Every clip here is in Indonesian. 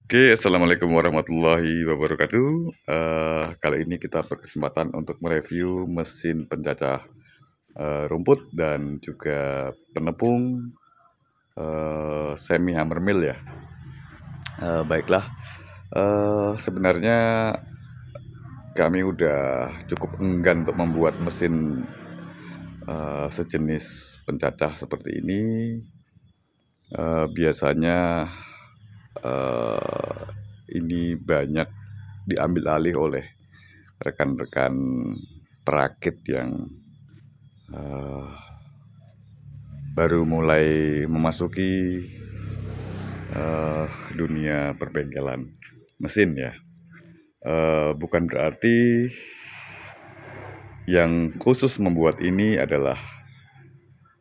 Oke, assalamualaikum warahmatullahi wabarakatuh. Kali ini kita berkesempatan untuk mereview mesin pencacah rumput dan juga penepung semi hammer mill ya. Baiklah, sebenarnya kami udah cukup enggan untuk membuat mesin sejenis pencacah seperti ini. Biasanya ini banyak diambil alih oleh rekan-rekan perakit yang baru mulai memasuki dunia perbengkelan mesin ya. Bukan berarti yang khusus membuat ini adalah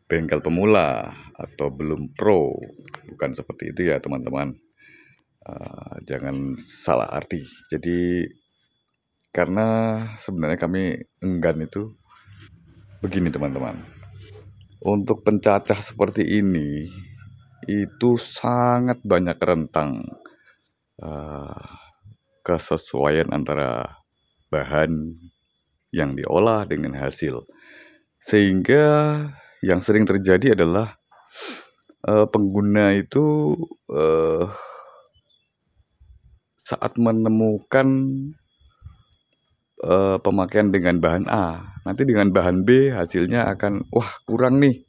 bengkel pemula atau belum pro, bukan seperti itu ya teman-teman. Jangan salah arti. Jadi karena sebenarnya kami enggan itu begini teman-teman. Untuk pencacah seperti ini itu sangat banyak rentang kesesuaian antara bahan yang diolah dengan hasil. Sehingga yang sering terjadi adalah pengguna itu saat menemukan pemakaian dengan bahan A, nanti dengan bahan B hasilnya akan wah kurang nih,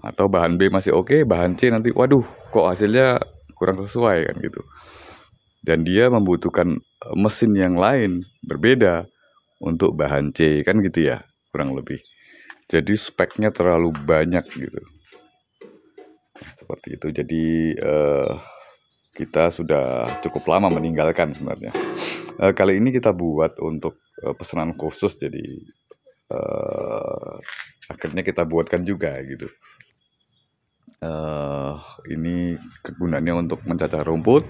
atau bahan B masih oke, bahan C nanti waduh kok hasilnya kurang sesuai kan gitu, dan dia membutuhkan mesin yang lain berbeda untuk bahan C kan gitu ya, kurang lebih. Jadi speknya terlalu banyak gitu, seperti itu. Jadi kita sudah cukup lama meninggalkan sebenarnya. Kali ini kita buat untuk pesanan khusus, jadi akhirnya kita buatkan juga gitu. Ini kegunaannya untuk mencacah rumput,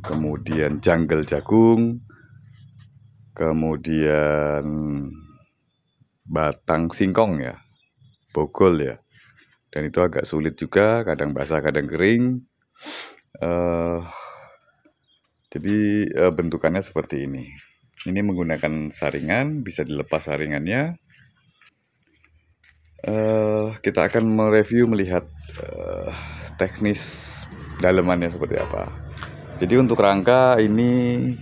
kemudian jungle jagung, kemudian batang singkong ya, bogol ya. Dan itu agak sulit juga, kadang basah kadang kering. Jadi bentukannya seperti ini. Ini menggunakan saringan, bisa dilepas saringannya. Kita akan mereview melihat teknis dalemannya seperti apa. Jadi untuk rangka ini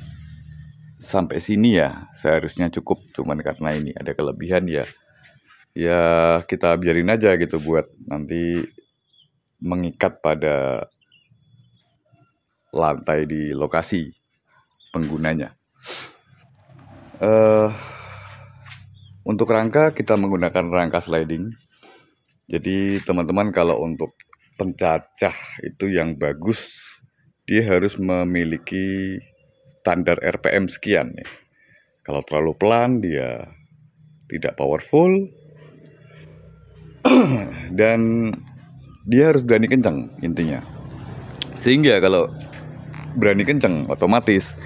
sampai sini ya seharusnya cukup, cuman karena ini ada kelebihan ya kita biarin aja gitu buat nanti mengikat pada lantai di lokasi penggunanya. Untuk rangka kita menggunakan rangka sliding. Jadi teman-teman kalau untuk pencacah itu yang bagus, dia harus memiliki standar RPM sekian ya. Kalau terlalu pelan dia tidak powerful, dan dia harus berani kencang intinya. Sehingga kalau berani kencang otomatis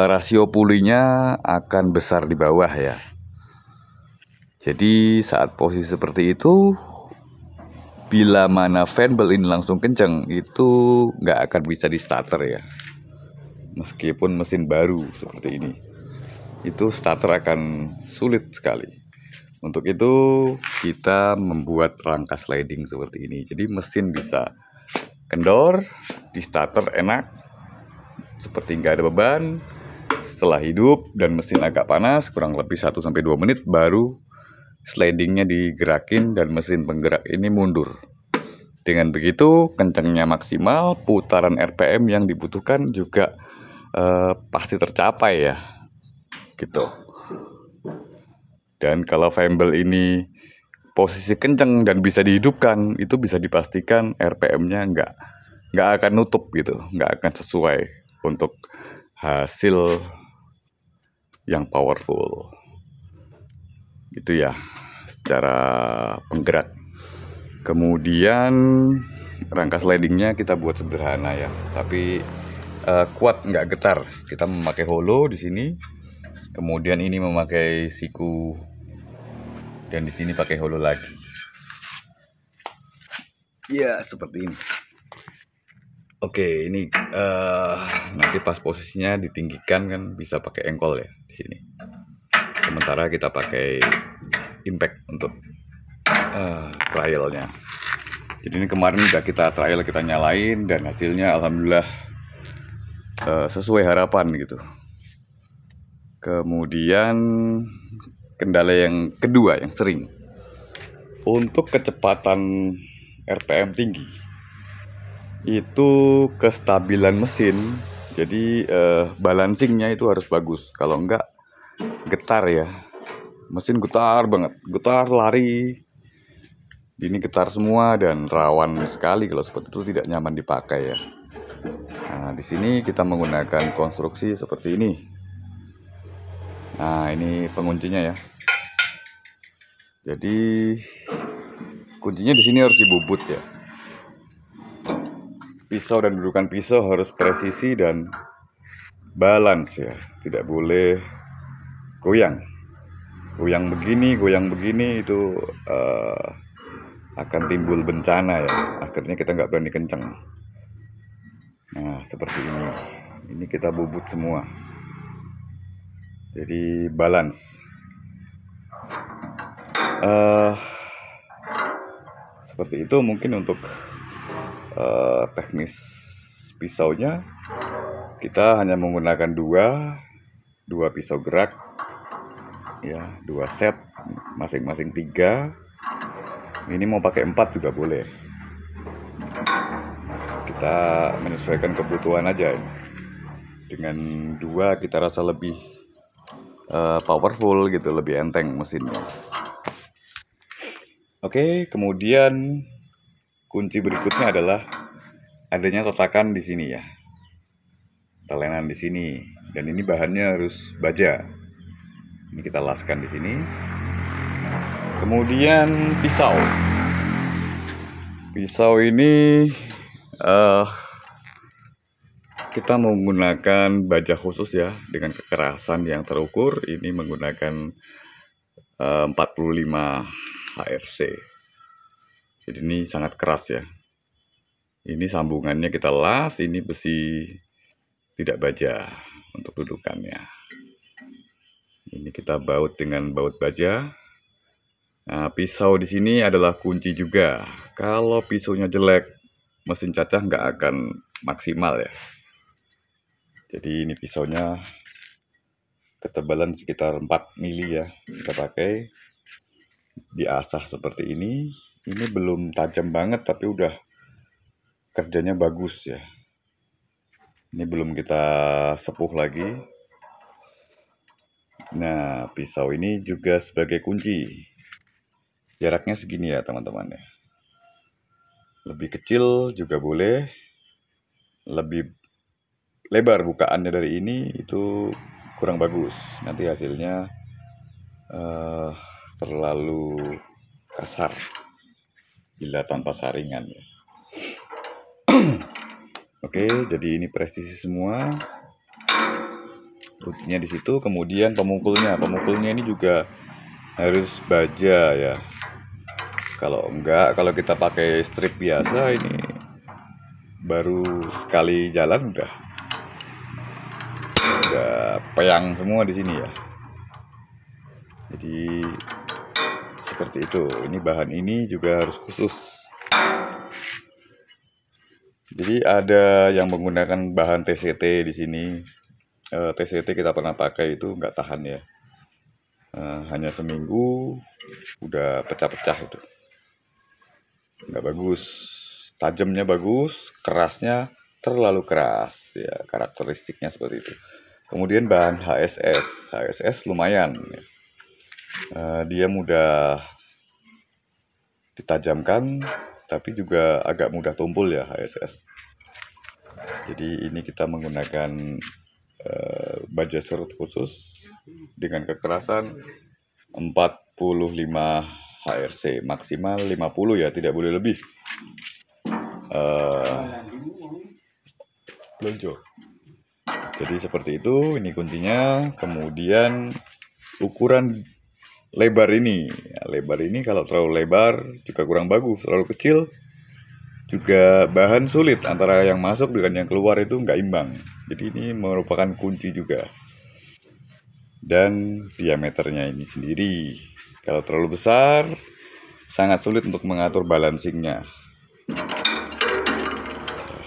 rasio pulinya akan besar di bawah ya. Jadi saat posisi seperti itu, bila mana fan belt ini langsung kencang, itu nggak akan bisa di starter ya. Meskipun mesin baru seperti ini, itu starter akan sulit sekali. Untuk itu kita membuat rangka sliding seperti ini. Jadi mesin bisa kendor, di starter enak, seperti nggak ada beban. Setelah hidup dan mesin agak panas, kurang lebih 1-2 menit, baru slidingnya digerakin dan mesin penggerak ini mundur. Dengan begitu kencangnya maksimal, putaran RPM yang dibutuhkan juga pasti tercapai ya, gitu. Dan kalau fan belt ini posisi kencang dan bisa dihidupkan, itu bisa dipastikan RPM-nya nggak akan nutup gitu, nggak akan sesuai untuk hasil yang powerful. Gitu ya, secara penggerak. Kemudian rangka slidingnya kita buat sederhana ya, tapi kuat, nggak getar. Kita memakai holo di sini, kemudian ini memakai siku, dan di sini pakai holo lagi. Ya, seperti ini. Oke, ini nanti pas posisinya ditinggikan kan bisa pakai engkol ya di sini. Sementara kita pakai impact untuk trialnya. Jadi ini kemarin udah kita trial, kita nyalain, dan hasilnya alhamdulillah sesuai harapan gitu. Kemudian kendala yang kedua yang sering, untuk kecepatan RPM tinggi itu kestabilan mesin. Jadi balancingnya itu harus bagus. Kalau enggak getar ya, mesin getar banget, getar lari. Ini getar semua dan rawan sekali kalau seperti itu, tidak nyaman dipakai ya. Nah, di sini kita menggunakan konstruksi seperti ini. Nah, ini penguncinya ya. Jadi kuncinya di sini harus dibubut ya. Pisau dan dudukan pisau harus presisi dan balance ya. Tidak boleh goyang. Goyang begini itu akan timbul bencana ya. Akhirnya kita nggak berani kenceng. Nah, seperti ini. Ini kita bubut semua. Jadi balance. Seperti itu mungkin untuk teknis pisaunya. Kita hanya menggunakan dua pisau gerak ya, 2 set, masing-masing 3. Ini mau pakai 4 juga boleh. Kita menyesuaikan kebutuhan aja ya. Dengan 2 kita rasa lebih powerful gitu, lebih enteng mesinnya. Oke, kemudian kunci berikutnya adalah adanya tatakan di sini ya, telenan di sini, dan ini bahannya harus baja. Ini kita laskan di sini. Kemudian pisau ini kita menggunakan baja khusus ya, dengan kekerasan yang terukur. Ini menggunakan 45 HRC. Jadi ini sangat keras ya. Ini sambungannya kita las, ini besi tidak baja untuk dudukannya. Ini kita baut dengan baut baja. Nah, pisau di sini adalah kunci juga. Kalau pisaunya jelek, mesin cacah nggak akan maksimal ya. Jadi ini pisaunya ketebalan sekitar 4 mili ya. Kita pakai, diasah seperti ini. Ini belum tajam banget tapi udah kerjanya bagus ya. Ini belum kita sepuh lagi. Nah, pisau ini juga sebagai kunci. Jaraknya segini ya teman-teman ya. Lebih kecil juga boleh. Lebih lebar bukaannya dari ini itu kurang bagus. Nanti hasilnya terlalu kasar bila tanpa saringan ya. Oke, jadi ini presisi semua. Kuncinya di situ. Kemudian pemukulnya ini juga harus baja ya. Kalau enggak, kalau kita pakai strip biasa, ini baru sekali jalan udah peyang semua di sini ya. Jadi seperti itu. Ini bahan ini juga harus khusus. Jadi ada yang menggunakan bahan TCT di sini. TCT kita pernah pakai, itu nggak tahan ya. Hanya seminggu udah pecah-pecah itu. Nggak bagus. Tajamnya bagus, kerasnya terlalu keras ya, karakteristiknya seperti itu. Kemudian bahan HSS lumayan ya. Dia mudah ditajamkan tapi juga agak mudah tumpul ya HSS. Jadi ini kita menggunakan baja serut khusus dengan kekerasan 45 HRC, maksimal 50 ya, tidak boleh lebih. Lonjo. Jadi seperti itu, ini kuncinya. Kemudian ukuran lebar ini, ya, lebar ini kalau terlalu lebar juga kurang bagus, terlalu kecil Juga bahan sulit, antara yang masuk dengan yang keluar itu nggak imbang. Jadi ini merupakan kunci juga. Dan diameternya ini sendiri, kalau terlalu besar sangat sulit untuk mengatur balancingnya.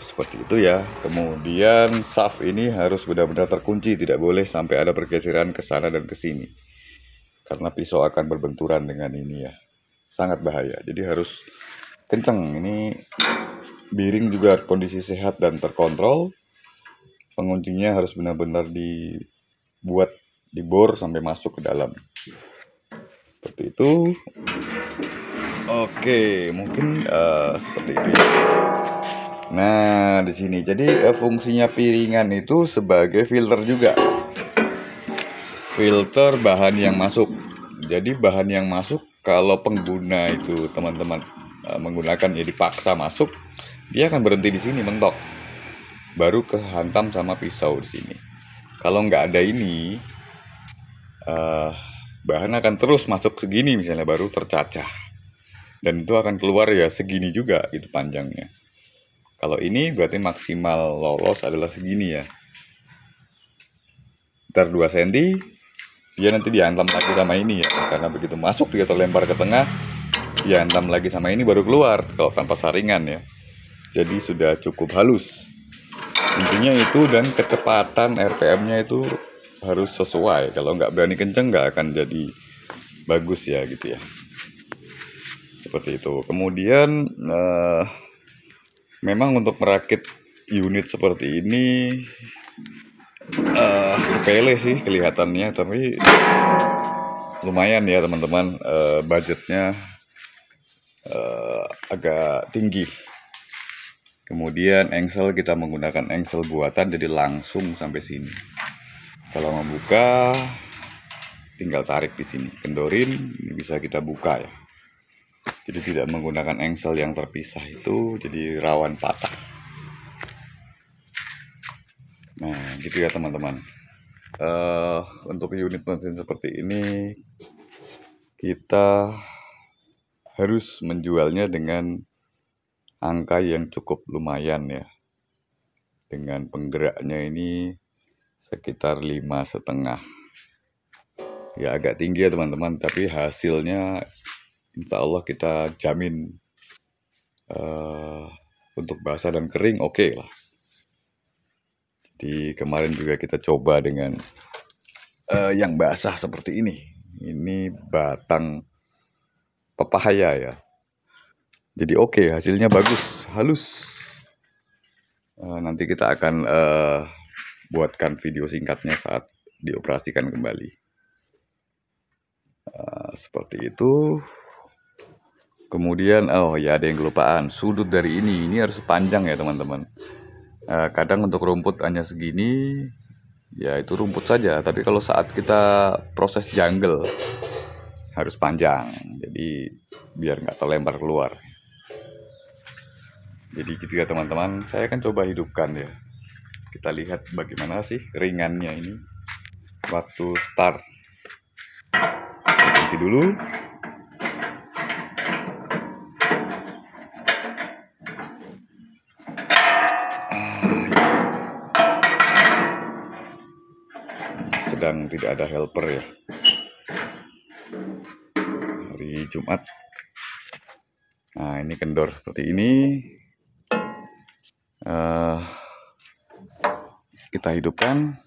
Seperti itu ya. Kemudian shaft ini harus benar-benar terkunci, tidak boleh sampai ada pergeseran ke sana dan ke sini. Karena pisau akan berbenturan dengan ini ya. Sangat bahaya. Jadi harus kenceng. Ini bearing juga kondisi sehat dan terkontrol. Penguncinya harus benar-benar dibuat, dibor sampai masuk ke dalam. Seperti itu. Oke, mungkin seperti itu ya. Nah, di sini jadi fungsinya piringan itu sebagai filter juga. Filter bahan yang masuk. Jadi bahan yang masuk kalau pengguna itu teman-teman menggunakan ya dipaksa masuk, dia akan berhenti di sini mentok. Baru kehantam sama pisau di sini. Kalau nggak ada ini, bahan akan terus masuk segini misalnya, baru tercacah. Dan itu akan keluar ya segini juga itu panjangnya. Kalau ini berarti maksimal lolos adalah segini ya. Ntar 2 cm, dia nanti dihantam lagi sama ini ya. Karena begitu masuk dia terlempar ke tengah, dihantam lagi sama ini baru keluar kalau tanpa saringan ya. Jadi sudah cukup halus. Intinya itu, dan kecepatan RPM-nya itu harus sesuai. Kalau nggak berani kenceng nggak akan jadi bagus ya gitu ya. Seperti itu. Kemudian memang untuk merakit unit seperti ini sepele sih kelihatannya, tapi lumayan ya teman-teman. Budgetnya agak tinggi. Kemudian engsel kita menggunakan engsel buatan, jadi langsung sampai sini. Kalau membuka tinggal tarik di sini, kendorin, ini bisa kita buka ya. Jadi tidak menggunakan engsel yang terpisah itu, jadi rawan patah. Nah gitu ya teman-teman. Untuk unit mesin seperti ini kita harus menjualnya dengan angka yang cukup lumayan ya. Dengan penggeraknya ini sekitar 5,5. Ya agak tinggi ya teman-teman, tapi hasilnya insya Allah kita jamin untuk basah dan kering oke lah. Jadi kemarin juga kita coba dengan yang basah seperti ini. Ini batang pepaya ya. Jadi oke, hasilnya bagus, halus. Nanti kita akan buatkan video singkatnya saat dioperasikan kembali. Seperti itu. Kemudian oh ya, ada yang kelupaan, sudut dari ini harus panjang ya teman-teman. Kadang untuk rumput hanya segini ya, itu rumput saja, tapi kalau saat kita proses jungle harus panjang, jadi biar nggak terlempar keluar. Jadi gitu ya teman-teman, saya akan coba hidupkan ya, kita lihat bagaimana sih ringannya ini waktu start. Ganti dulu. Sedang tidak ada helper ya, hari Jumat. Nah ini kendor seperti ini, kita hidupkan.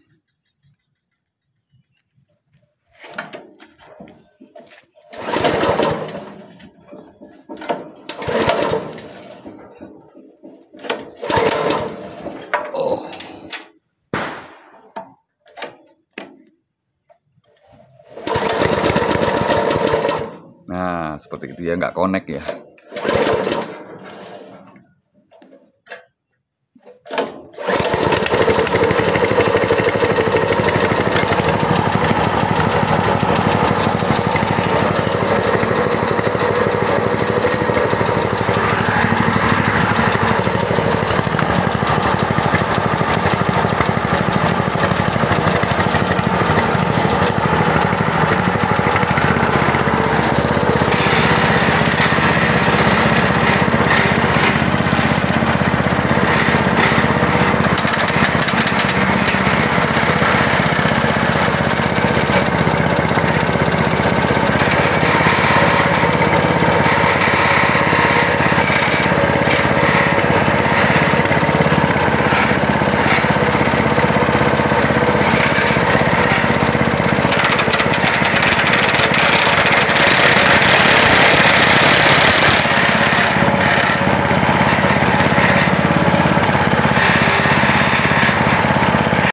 Nah seperti itu ya, nggak connect ya.